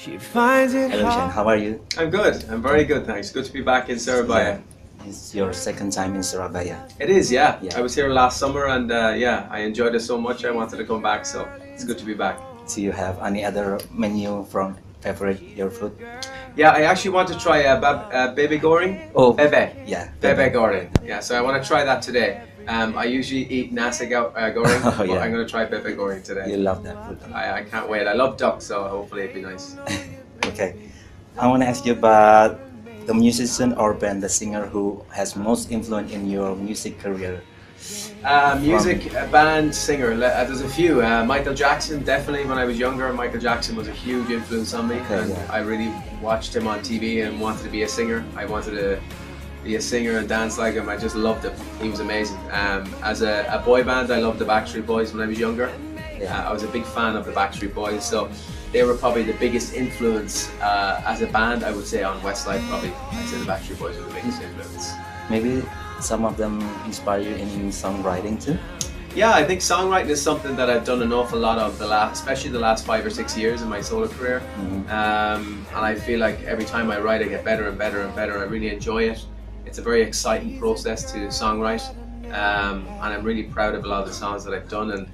She finds it Hello Shane, how are you? I'm good. I'm very good, thanks. Good to be back in Surabaya. Yeah. It's your second time in Surabaya. It is, yeah. Yeah. I was here last summer and yeah, I enjoyed it so much I wanted to come back, so it's good to be back. Do you have any other menu from favorite your food? Yeah, I actually want to try bebe goreng. Oh, Bebe. yeah. Bebe goreng. Yeah, so I want to try that today. I usually eat nasi goreng, Oh, but yeah. I'm going to try bebe goreng today. You love that food. I can't wait. I love duck, so hopefully it'll be nice. Okay. I want to ask you about the musician or band, the singer who has most influence in your music career. Music, band, singer, there's a few. Michael Jackson, definitely when I was younger, Michael Jackson was a huge influence on me, Okay, and yeah. I really watched him on TV and wanted to be a singer. I wanted to be a singer and dance like him. I just loved him. He was amazing. As a boy band, I loved the Backstreet Boys when I was younger. Yeah. I was a big fan of the Backstreet Boys, so they were probably the biggest influence as a band, I would say, on Westlife. Probably, I'd say the Backstreet Boys were the biggest influence. Maybe some of them inspire you in songwriting too? Yeah, I think songwriting is something that I've done an awful lot of especially the last 5 or 6 years in my solo career. Mm-hmm. And I feel like every time I write, I get better and better and better. I really enjoy it. It's a very exciting process to songwrite, and I'm really proud of a lot of the songs that I've done.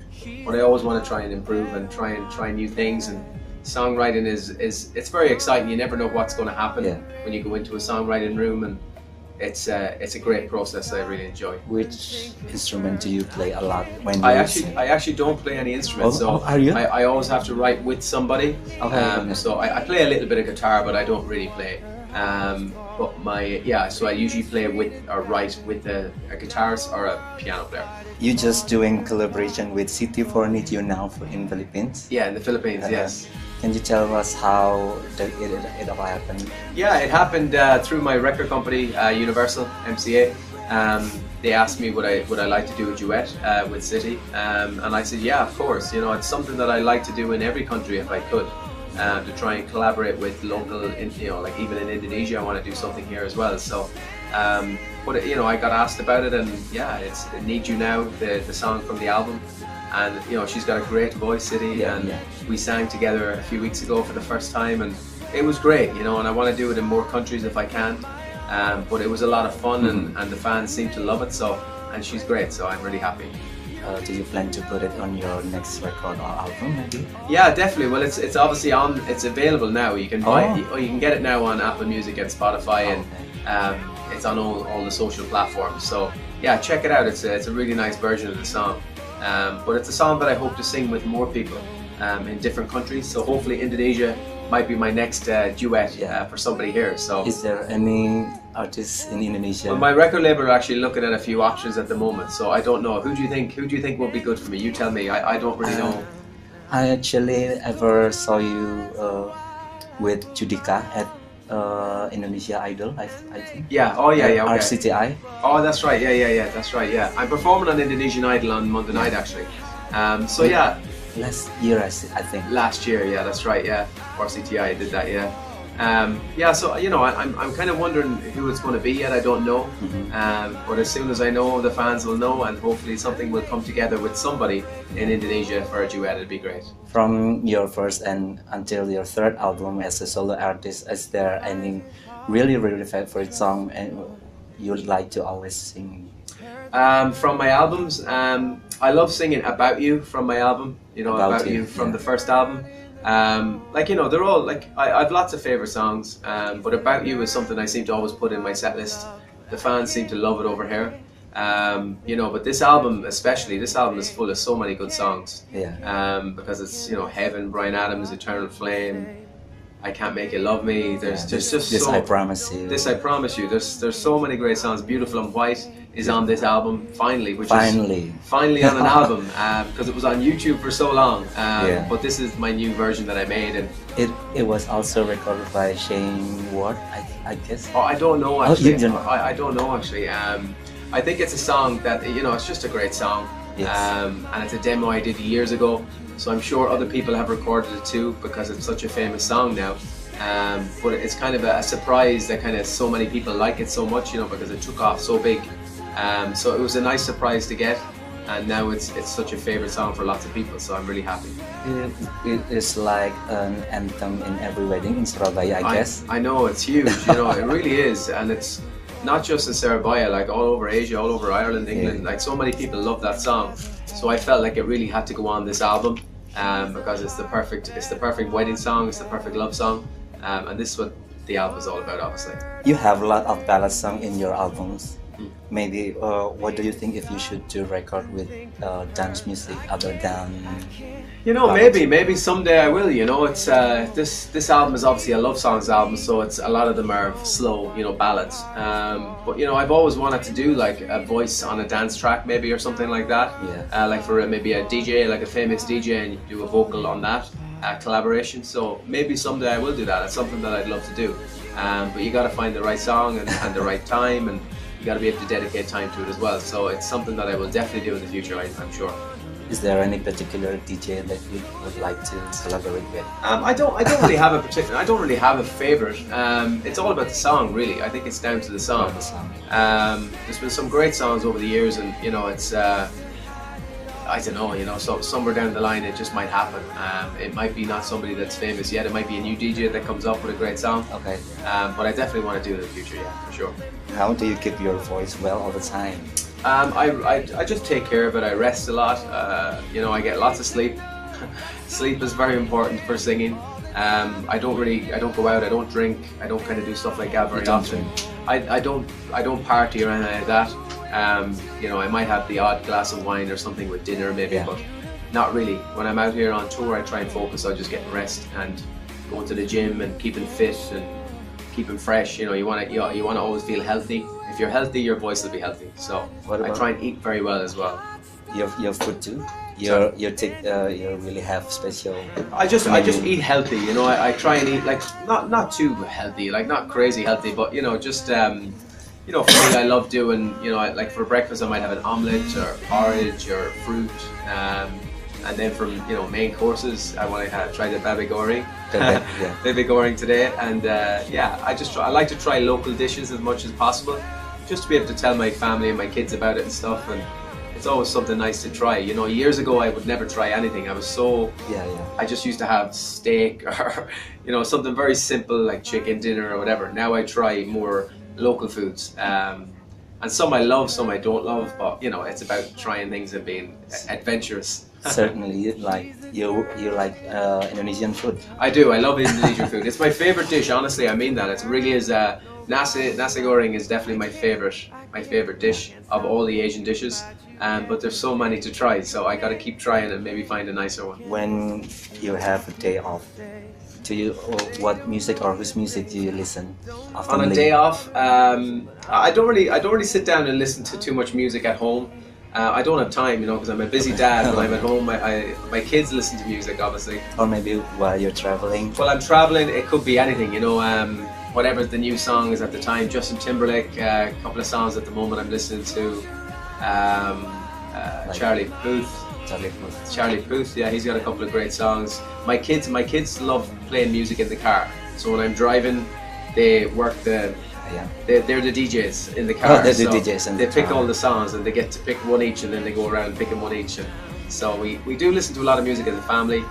But I always want to try and improve and try new things. And songwriting it's very exciting. You never know what's going to happen when you go into a songwriting room, and it's a great process that I really enjoy. Which instrument do you play a lot when I you actually don't play any instruments, so are you? I always have to write with somebody. Okay. So I play a little bit of guitar, but I don't really play. So I usually play with or write with a guitarist or a piano player. You just doing collaboration with City for Need You now in Philippines? Yeah, in the Philippines, yes. Can you tell us how it all happened? Yeah, it happened through my record company, Universal MCA. They asked me would I like to do a duet with City, and I said yeah, of course. You know, it's something that I like to do in every country if I could, to try and collaborate with local. You know, like even in Indonesia, I want to do something here as well. So, but you know, I got asked about it, and yeah, it's "Need You Now," the song from the album. And you know, she's got a great voice, City, and we sang together a few weeks ago for the first time, and it was great, you know. And I want to do it in more countries if I can, but it was a lot of fun, and the fans seem to love it. So, and she's great, so I'm really happy. Do you plan to put it on your next record or album, maybe? Yeah, definitely. Well, it's obviously on. It's available now. You can buy it, or you can get it now on Apple Music and Spotify, and it's on all the social platforms. So yeah, check it out. It's a really nice version of the song. But it's a song that I hope to sing with more people in different countries. So hopefully Indonesia might be my next duet for somebody here. So is there any artists in Indonesia? Well, my record label are actually looking at a few options at the moment. So I don't know. Who do you think will be good for me? You tell me. I don't really know. I actually ever saw you with Judika at Indonesia Idol, I think. Yeah. Oh yeah. Yeah. Okay. RCTI. Oh, that's right. Yeah. That's right. Yeah. I'm performing on Indonesian Idol on Monday night actually. So yeah. Last year, I think. Last year, yeah, that's right. Yeah, RCTI did that. Yeah. So you know, I'm kind of wondering who it's going to be yet. I don't know. But as soon as I know, the fans will know, and hopefully something will come together with somebody in Indonesia for a duet. It'd be great. From your first and until your third album as a solo artist, is there any really favorite song and you'd like to always sing? From my albums, I love singing "About You" from my album. You know, "About You" from the first album. Like, you know, they're all like, I've lots of favorite songs, but "About You" is something I seem to always put in my set list. The fans seem to love it over here. You know, but this album especially, this album is full of so many good songs. Because it's, you know, Heaven, Bryan Adams, Eternal Flame, I Can't Make You Love Me. There's just this I Promise You. This I Promise You. There's so many great songs. Beautiful and White is on this album finally, which finally on an album, because it was on YouTube for so long. But this is my new version that I made, and it was also recorded by Shane Ward, I guess. Oh, I don't know actually. You don't know. I don't know actually. I think it's a song that, you know, it's just a great song. And it's a demo I did years ago, so I'm sure other people have recorded it too because it's such a famous song now. But it's kind of a surprise that kind of so many people like it so much, you know, because it took off so big. So it was a nice surprise to get. and now it's such a favorite song for lots of people. So I'm really happy. It is like an anthem in every wedding in Surabaya, I guess. I know, it's huge. You know, it really is, and it's not just in Surabaya, like all over Asia, all over Ireland, England. Like so many people love that song. So I felt like it really had to go on this album, because it's the perfect wedding song, it's the perfect love song, and this is what the album is all about, obviously. You have a lot of ballad songs in your albums. Maybe, what do you think if you should do record with dance music other than? You know, maybe someday I will. You know, it's this album is obviously a love songs album, so it's a lot of them are slow, you know, ballads. But you know, I've always wanted to do like a voice on a dance track, maybe, or something like that. Yeah. Like for maybe a DJ, like a famous DJ, and you do a vocal on that collaboration. So maybe someday I will do that. It's something that I'd love to do. But you got to find the right song and the right time, and you got to be able to dedicate time to it as well. So it's something that I will definitely do in the future, I'm sure. Is there any particular DJ that you would like to collaborate with? I don't really have a particular. I don't really have a favorite. It's all about the song, really. I think it's down to the song. There's been some great songs over the years, and you know, it's I don't know. You know, so somewhere down the line, it just might happen. It might be not somebody that's famous yet. It might be a new DJ that comes up with a great song. Okay. But I definitely want to do it in the future. Yeah, for sure. How do you keep your voice well all the time? I just take care of it. I rest a lot. You know, I get lots of sleep. Sleep is very important for singing. I don't go out. I don't drink. I don't kind of do stuff like that very often. I don't party or anything like that. You know, I might have the odd glass of wine or something with dinner maybe, but not really. When I'm out here on tour, I try and focus on just getting rest and going to the gym and keeping fit and keeping fresh. You know, you want to always feel healthy. If you're healthy, your voice will be healthy. So I try and eat very well as well. Your food too. You really have special. I just eat healthy. You know, I try and eat like not too healthy, like not crazy healthy, but you know, just you know, for me, I love doing, you know, like for breakfast I might have an omelette or porridge or fruit, and then from, you know, main courses I want to try the babi goreng. Babi goreng today, and yeah, I like to try local dishes as much as possible, just to be able to tell my family and my kids about it and stuff, and it's always something nice to try. You know, years ago I would never try anything. I was so I just used to have steak or you know, something very simple like chicken dinner or whatever. Now I try more local foods, and some I love, some I don't love, but you know, it's about trying things and being adventurous. Certainly, you like Indonesian food. I do. I love Indonesian food. It's my favorite dish. Honestly, I mean that. It really is. Nasi goreng is definitely my favorite dish of all the Asian dishes. But there's so many to try, so I got to keep trying and maybe find a nicer one. When you have a day off, what music or whose music do you listen often? On a day off, I don't really sit down and listen to too much music at home. I don't have time, you know, because I'm a busy dad. When I'm at home, my kids listen to music, obviously. Or maybe while you're traveling. While I'm traveling, it could be anything, you know. Whatever the new song is at the time. Justin Timberlake, a couple of songs at the moment I'm listening to. Charlie Puth, yeah, he's got a couple of great songs. My kids love playing music in the car. So when I'm driving, they work they're the DJs in the car. Oh, they're the DJs in the car. They pick all the songs and they get to pick one each, and then they go around picking one each. And so we do listen to a lot of music as a family.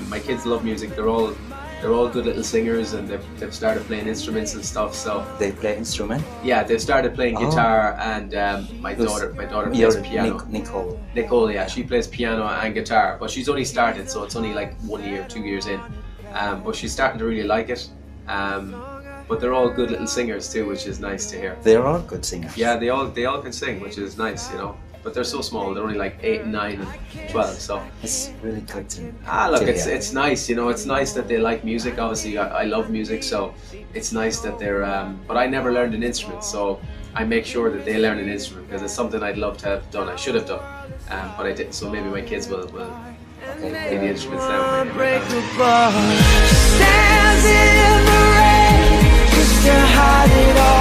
My kids love music. They're all good little singers, and they've started playing instruments and stuff. So they play instrument. Yeah, they've started playing guitar, and my daughter plays piano. Nicole, yeah, she plays piano and guitar, but she's only started, so it's only like 1 year, 2 years in. But she's starting to really like it. But they're all good little singers too, which is nice to hear. They're all good singers. Yeah, they all can sing, which is nice, you know. But they're so small; they're only like 8, 9, and 12. So it's really good to look, it's nice, you know. It's nice that they like music. Obviously, I love music, so it's nice that they're. But I never learned an instrument, so I make sure that they learn an instrument because it's something I'd love to have done. I should have done, but I didn't. So maybe my kids will play the instruments now. Stands in the rain just to hide it all.